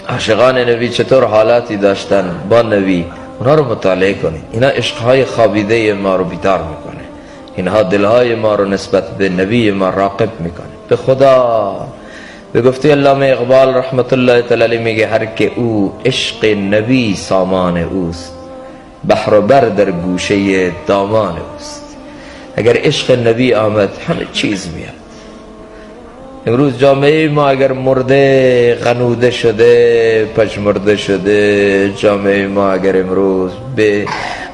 عاشقان نبی چطور حالاتی داشتن با نبی، اونا رو مطالعه کنید. اینا عشقهای خوابیده ما رو بیدار میکنه، اینها دلهای ما رو نسبت به نبی ما راقب میکنه. به خدا به گفته علامه اقبال رحمت الله تعالی میگه هر که او عشق نبی سامان اوست، بحر و بر در گوشه دامان اوست. اگر عشق نبی آمد همه چیز میاد. امروز جامعه ما اگر مرده، غنوده شده، پژمرده شده، جامعه ما اگر امروز به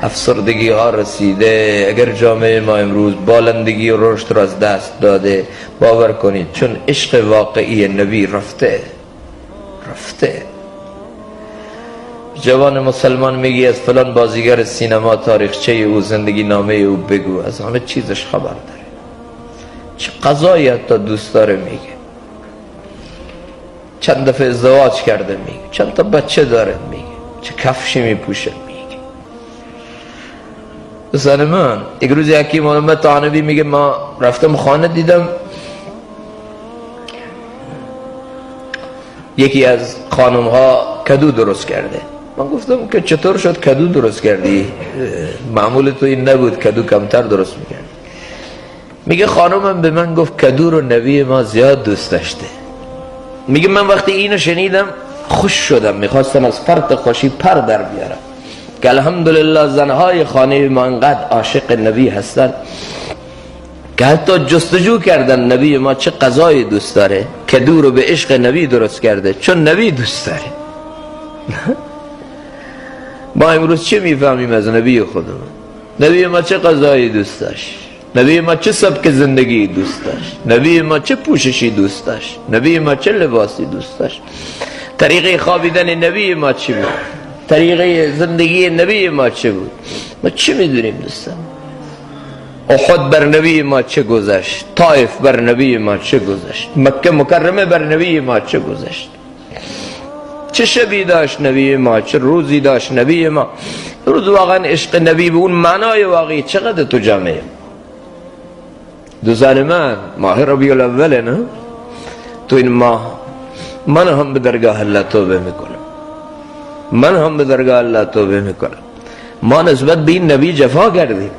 افسردگی ها رسیده، اگر جامعه ما امروز بالندگی و رشد را از دست داده، باور کنید چون عشق واقعی نبی رفته. جوان مسلمان میگی از فلان بازیگر سینما تاریخچه او، زندگی نامه او بگو، از همه چیزش خبر داره. چه قضایی حتی دوست داره میگه، چند دفعه ازدواج کرده میگه، چند تا بچه داره میگه، چه کفشی میپوشه میگه. دوستان من یک روز یکی محمد طانبی میگه ما رفتم خانه دیدم یکی از خانم ها کدو درست کرده. من گفتم که چطور شد کدو درست کردی؟ معمول تو این نبود، کدو کمتر درست میکردی. میگه خانمم به من گفت کدو رو نبی ما زیاد دوست داشته. میگه من وقتی اینو شنیدم خوش شدم، میخواستم از فرط خوشی پر در بیارم که الحمدلله زنهای خانه ما انقدر عاشق نبی هستن که حتی جستجو کردن نبی ما چه غذایی دوست داره، کدو رو به عشق نبی درست کرده چون نبی دوست داره. ما امروز چه میفهمیم از نبی خودمون؟ نبی ما چه غذایی دوست داشت، نبی ما چه سبک زندگی دوست داشت، نبی ما چه پوششی دوست داشت، نبی ما چه لباسی دوست داشت، طریقه خوابیدن نبی ما چی بود، طریقه زندگی نبی ما چه بود؟ ما چه میدونیم دوستان؟ احد بر نبی ما چه گذشت، طائف بر نبی ما چه گذشت، مکه مکرمه بر نبی ما چه گذشت، چه شبی داشت نبی ما، چه روزی داشت نبی ما. روز واقعا عشق نبی به اون معنای واقعی چقدر تو جامعه. دوستان من ماه ربیع الاول نه، تو این ماه من هم به درگاه الله توبه میکنم، من هم به درگاه الله توبه میکنم. ما نسبت به این نبی جفا کردیم.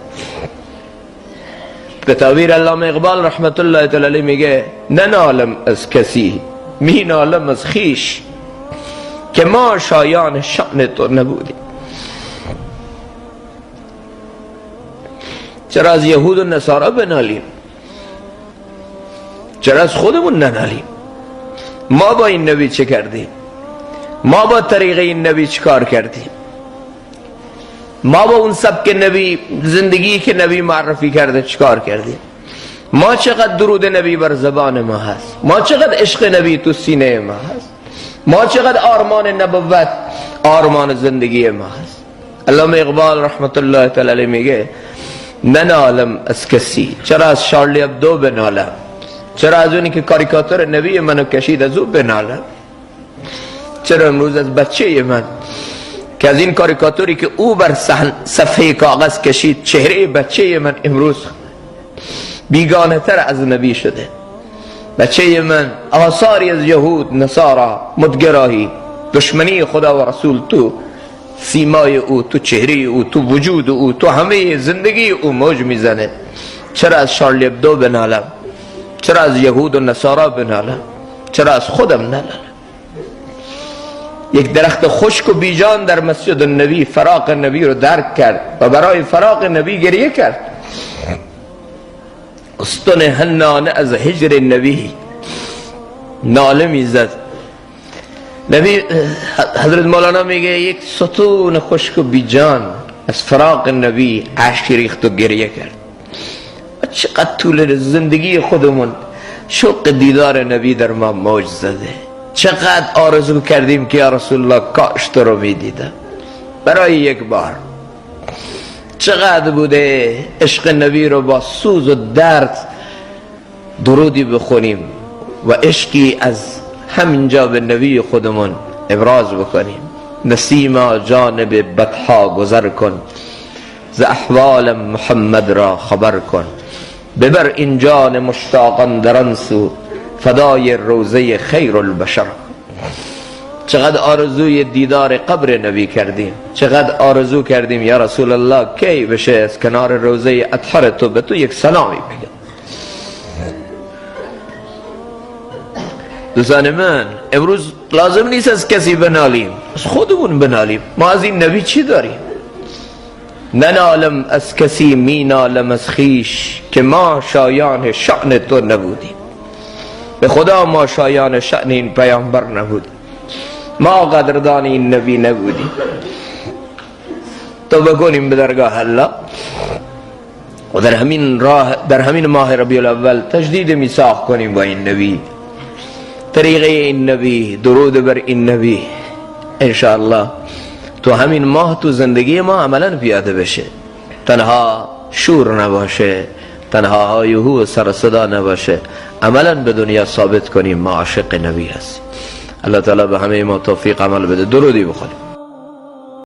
به تعبیر علامه اقبال رحمت الله تعالی میگه ننالم از کسی، می نالم از خیش که ما شایان شأن تو نبودیم. چرا از یهود و نصارا بنالیم؟ چرا از خودمون ننالیم؟ ما با این نبی چه کردیم؟ ما با طریق این نبی چه کار کردیم؟ ما با اون سبک نبی، زندگی که نبی معرفی کرده چه کار کردیم؟ ما چقدر درود نبی بر زبان ما هست؟ ما چقدر عشق نبی تو سینه ما هست؟ ما چقدر آرمان نبوت، آرمان زندگی ما هست؟ علامه اقبال رحمت الله تعالی میگه ننالم از کسی. چرا از شارلی ابدو بنالم؟ چرا از اونی که کاریکاتور نبی منو کشید از او بنالم؟ چرا امروز از بچه من که از این کاریکاتوری که او بر صفحه کاغذ کشید، چهره بچه من امروز بیگانه تر از نبی شده؟ بچه من آثاری از یهود، نصارا، مدگراهی، دشمنی خدا و رسول تو سیمای او، تو چهره او، تو وجود او، تو همه زندگی او موج میزنه. چرا از شارلی ابدو بنالم؟ چرا از یهود و نصارا بنالم؟ چرا از خودم ننالم؟ یک درخت خشک و بیجان در مسجد النبی فراق نبی رو درک کرد و برای فراق نبی گریه کرد. استن حنانه از هجر نبی ناله میزد. نبی حضرت مولانا میگه یک ستون خشک و بیجان از فراق نبی اشک ریخت و گریه کرد. چقدر طول زندگی خودمون شوق دیدار نبی در ما موج زده. چقدر آرزو کردیم که یا رسول الله کاش تو رو میدیدم برای یک بار. چقدر بوده عشق نبی رو با سوز و درد درودی بخونیم و عشقی از همینجا به نبی خودمون ابراز بکنیم. نسیما جانب بطحا گذر کن، ز احوال محمد را خبر کن. ببر این جان مشتاقان در آن سو، فدای روضه خیر البشر. چقدر آرزوی دیدار قبر نبی کردیم، چقدر آرزو کردیم یا رسول الله کی بشه از کنار روزه اطهر تو به تو یک سلامی بگم. دوستان من، امروز لازم نیست از کسی بنالیم، از خودمون بنالیم. ما از این نبی چی داریم؟ ننالم از کسی، می نالم از خیش که ما شایان شأن تو نبودیم. به خدا ما شایان شأن این پیامبر نبودیم، ما قدردان این نبی نبودیم. توبه کنیم به درگاه الله و در همین راه، در همین ماه ربیع الاول تجدید میثاق کنیم با این نبی، طریقه این نبی، درود بر این نبی. انشاءالله تو همین ماه تو زندگی ما عملا پیاده بشه، تنها شور نباشه، تنها هایهو و سر صدا نباشه، عملا به دنیا ثابت کنیم ما عاشق نبی هستیم. الله تعالی به همه ما توفیق عمل بده. درودی بخونیم.